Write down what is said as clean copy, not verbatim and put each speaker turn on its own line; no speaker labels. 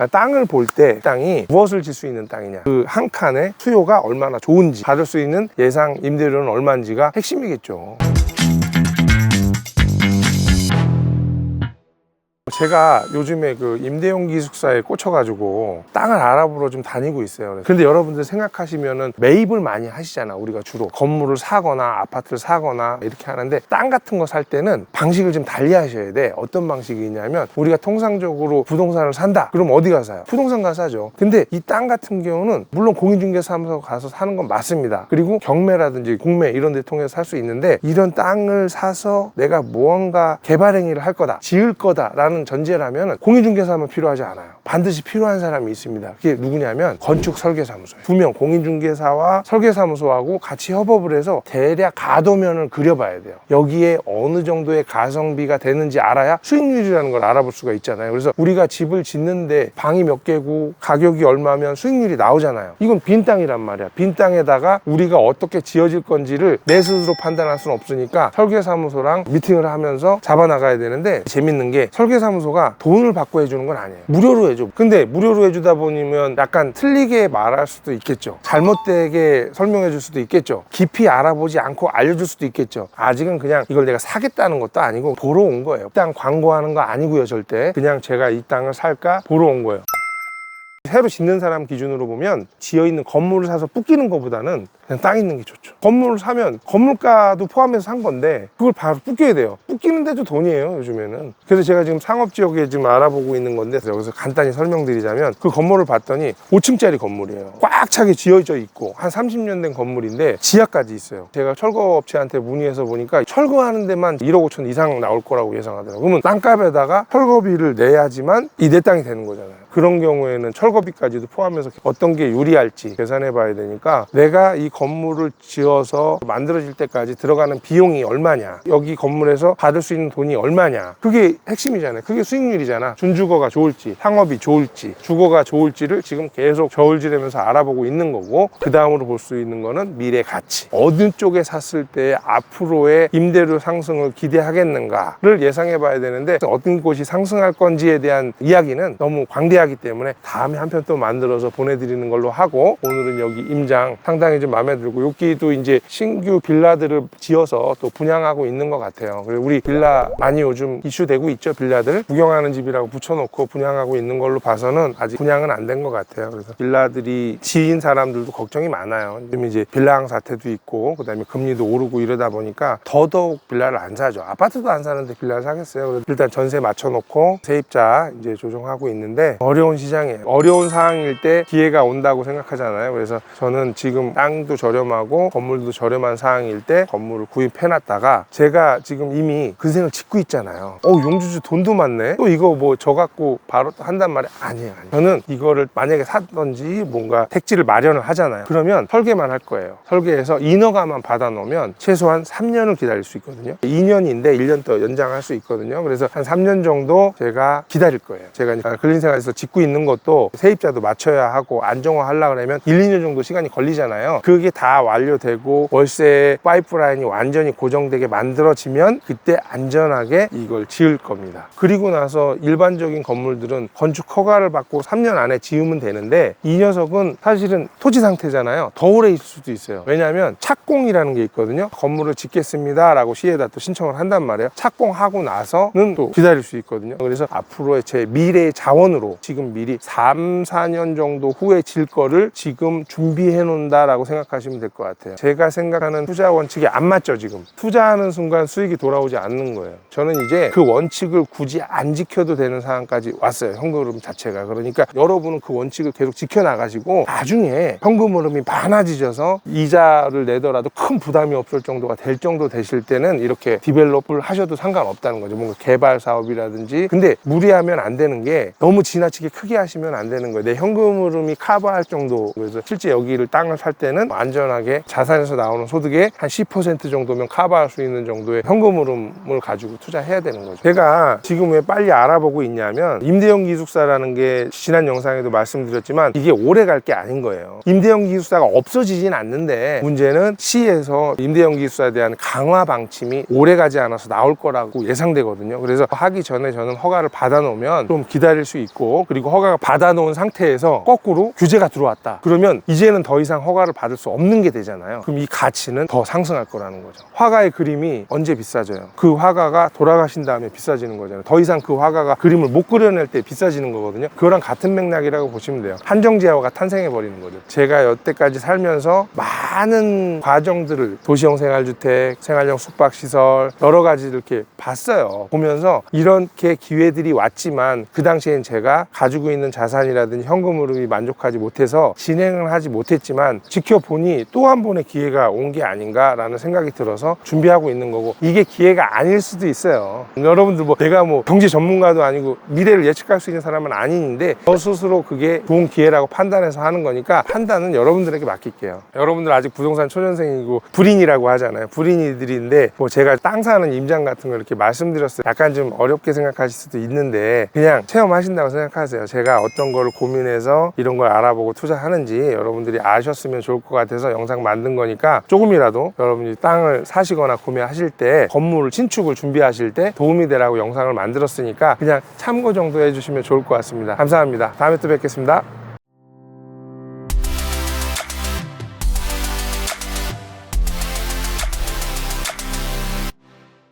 땅을 볼 때 땅이 무엇을 질 수 있는 땅이냐, 그 한 칸의 수요가 얼마나 좋은지, 받을 수 있는 예상 임대료는 얼마인지가 핵심이겠죠. 제가 요즘에 그 임대용 기숙사에 꽂혀가지고 땅을 알아보러 좀 다니고 있어요. 근데 여러분들 생각하시면은 매입을 많이 하시잖아. 우리가 주로 건물을 사거나 아파트를 사거나 이렇게 하는데, 땅 같은 거 살 때는 방식을 좀 달리 하셔야 돼. 어떤 방식이 있냐면, 우리가 통상적으로 부동산을 산다 그럼 어디 가서 사요? 부동산 가서 사죠. 근데 이 땅 같은 경우는 물론 공인중개사무소 가서 사는 건 맞습니다. 그리고 경매라든지 공매 이런 데 통해서 살 수 있는데, 이런 땅을 사서 내가 무언가 개발 행위를 할 거다, 지을 거다라는 전제라면 공인중개사만 필요하지 않아요. 반드시 필요한 사람이 있습니다. 그게 누구냐면 건축설계사무소예요. 2명 공인중개사와 설계사무소하고 같이 협업을 해서 대략 가도면을 그려봐야 돼요. 여기에 어느 정도의 가성비가 되는지 알아야 수익률이라는 걸 알아볼 수가 있잖아요. 그래서 우리가 집을 짓는데 방이 몇 개고 가격이 얼마면 수익률이 나오잖아요. 이건 빈 땅이란 말이야. 빈 땅에다가 우리가 어떻게 지어질 건지를 내 스스로 판단할 수는 없으니까 설계사무소랑 미팅을 하면서 잡아나가야 되는데, 재밌는 게 설계사무소가 돈을 받고 해주는 건 아니에요. 무료로 해줘. 근데 무료로 해주다 보면 약간 틀리게 말할 수도 있겠죠. 잘못되게 설명해 줄 수도 있겠죠. 깊이 알아보지 않고 알려줄 수도 있겠죠. 아직은 그냥 이걸 내가 사겠다는 것도 아니고 보러 온 거예요. 땅 광고하는 거 아니고요. 절대. 그냥 제가 이 땅을 살까 보러 온 거예요. 새로 짓는 사람 기준으로 보면 지어있는 건물을 사서 뿌끼는 것보다는 그냥 땅 있는 게 좋죠. 건물을 사면 건물가도 포함해서 산 건데 그걸 바로 뿌껴야 돼요. 뿌끼는데도 돈이에요, 요즘에는. 그래서 제가 지금 상업지역에 지금 알아보고 있는 건데, 여기서 간단히 설명드리자면, 그 건물을 봤더니 5층짜리 건물이에요. 꽉 차게 지어져 있고 한 30년 된 건물인데 지하까지 있어요. 제가 철거업체한테 문의해서 보니까 철거하는 데만 1억 5천 이상 나올 거라고 예상하더라고요. 그러면 땅값에다가 철거비를 내야지만 이 내 땅이 되는 거잖아요. 그런 경우에는 철거비까지도 포함해서 어떤 게 유리할지 계산해 봐야 되니까, 내가 이 건물을 지어서 만들어질 때까지 들어가는 비용이 얼마냐, 여기 건물에서 받을 수 있는 돈이 얼마냐, 그게 핵심이잖아요. 그게 수익률이잖아. 준주거가 좋을지 상업이 좋을지 주거가 좋을지를 지금 계속 저울질하면서 알아보고 있는 거고, 그 다음으로 볼 수 있는 거는 미래 가치, 어느 쪽에 샀을 때 앞으로의 임대료 상승을 기대하겠는가를 예상해 봐야 되는데, 어떤 곳이 상승할 건지에 대한 이야기는 너무 광대하기 때문에 다음에 한 편 또 만들어서 보내드리는 걸로 하고, 오늘은 여기 임장 상당히 좀 마음에 들고, 여기도 이제 신규 빌라들을 지어서 또 분양하고 있는 것 같아요. 그리고 우리 빌라 많이 요즘 이슈되고 있죠. 빌라들 구경하는 집이라고 붙여놓고 분양하고 있는 걸로 봐서는 아직 분양은 안 된 것 같아요. 그래서 빌라들이 지인 사람들도 걱정이 많아요. 지금 이제 빌라왕 사태도 있고, 그다음에 금리도 오르고 이러다 보니까 더더욱 빌라를 안 사죠. 아파트도 안 사는데 빌라를 사겠어요. 그래서 일단 전세 맞춰놓고 세입자 이제 조정하고 있는데, 어려운 시장이에요. 어려운 상황일 때 기회가 온다고 생각하잖아요. 그래서 저는 지금 땅도 저렴하고 건물도 저렴한 상황일 때 건물을 구입해놨다가, 제가 지금 이미 근생을 짓고 있잖아요. 용주주 돈도 많네, 또 이거 뭐 저 갖고 바로 한단 말이에요. 아니에요. 저는 이거를 만약에 사든지 뭔가 택지를 마련을 하잖아요. 그러면 설계만 할 거예요. 설계해서 인허가만 받아 놓으면 최소한 3년을 기다릴 수 있거든요. 2년인데 1년 더 연장할 수 있거든요. 그래서 한 3년 정도 제가 기다릴 거예요. 제가 근린생활에서 짓고 있는 것도 세입자도 맞춰야 하고 안정화 하려고 하면 1, 2년 정도 시간이 걸리잖아요. 그게 다 완료되고 월세 파이프라인이 완전히 고정되게 만들어지면 그때 안전하게 이걸 지을 겁니다. 그리고 나서 일반적인 건물들은 건축 허가를 받고 3년 안에 지으면 되는데, 이 녀석은 사실은 토지 상태잖아요. 더 오래 있을 수도 있어요. 왜냐하면 착공이라는 게 있거든요. 건물을 짓겠습니다 라고 시에다 또 신청을 한단 말이에요. 착공하고 나서는 또 기다릴 수 있거든요. 그래서 앞으로의 제 미래의 자원으로 지금 미리 3, 4년 정도 후에 질 거를 지금 준비해 놓는다라고 생각하시면 될 것 같아요. 제가 생각하는 투자 원칙이 안 맞죠. 지금 투자하는 순간 수익이 돌아오지 않는 거예요. 저는 이제 그 원칙을 굳이 안 지켜도 되는 상황까지 왔어요. 현금 흐름 자체가. 그러니까 여러분은 그 원칙을 계속 지켜나가시고, 나중에 현금 흐름이 많아지셔서 이자를 내더라도 큰 부담이 없을 정도가 될 정도 되실 때는 이렇게 디벨롭을 하셔도 상관없다는 거죠. 뭔가 개발 사업이라든지. 근데 무리하면 안 되는 게, 너무 지나치게 크게 하시면 안 되는 되는 거예요. 내 현금 흐름이 커버할 정도. 그래서 실제 여기를 땅을 살 때는 안전하게 자산에서 나오는 소득의 한 10% 정도면 커버할 수 있는 정도의 현금 흐름을 가지고 투자해야 되는 거죠. 제가 지금 왜 빨리 알아보고 있냐면 임대형 기숙사라는 게 지난 영상에도 말씀드렸지만 이게 오래 갈 게 아닌 거예요. 임대형 기숙사가 없어지진 않는데 문제는 시에서 임대형 기숙사에 대한 강화 방침이 오래 가지 않아서 나올 거라고 예상되거든요. 그래서 하기 전에 저는 허가를 받아 놓으면 좀 기다릴 수 있고, 그리고 허가가 받아 놓은 상태에서 거꾸로 규제가 들어왔다 그러면 이제는 더 이상 허가를 받을 수 없는 게 되잖아요. 그럼 이 가치는 더 상승할 거라는 거죠. 화가의 그림이 언제 비싸져요? 그 화가가 돌아가신 다음에 비싸지는 거잖아요. 더 이상 그 화가가 그림을 못 그려낼 때 비싸지는 거거든요. 그거랑 같은 맥락이라고 보시면 돼요. 한정제화가 탄생해 버리는 거죠. 제가 여태까지 살면서 많은 과정들을 도시형 생활주택, 생활형 숙박시설 여러 가지를 이렇게 봤어요. 보면서 이렇게 기회들이 왔지만 그 당시엔 제가 가지고 있는 자산이라든지 현금 흐름이 만족하지 못해서 진행을 하지 못했지만 지켜보니 또 한 번의 기회가 온 게 아닌가라는 생각이 들어서 준비하고 있는 거고, 이게 기회가 아닐 수도 있어요. 여러분들 내가 경제 전문가도 아니고 미래를 예측할 수 있는 사람은 아닌데 저 스스로 그게 좋은 기회라고 판단해서 하는 거니까 판단은 여러분들에게 맡길게요. 여러분들 아직 부동산 초년생이고 불인이라고 하잖아요. 불인이들인데 제가 땅 사는 임장 같은 거 이렇게 말씀드렸어요. 약간 좀 어렵게 생각하실 수도 있는데 그냥 체험하신다고 생각하세요. 제가 어떤 거를 고민해서 이런 걸 알아보고 투자하는지 여러분들이 아셨으면 좋을 것 같아서 영상 만든 거니까, 조금이라도 여러분이 땅을 사시거나 구매하실 때 건물을 신축을 준비하실 때 도움이 되라고 영상을 만들었으니까 그냥 참고 정도 해주시면 좋을 것 같습니다. 감사합니다. 다음에 또 뵙겠습니다.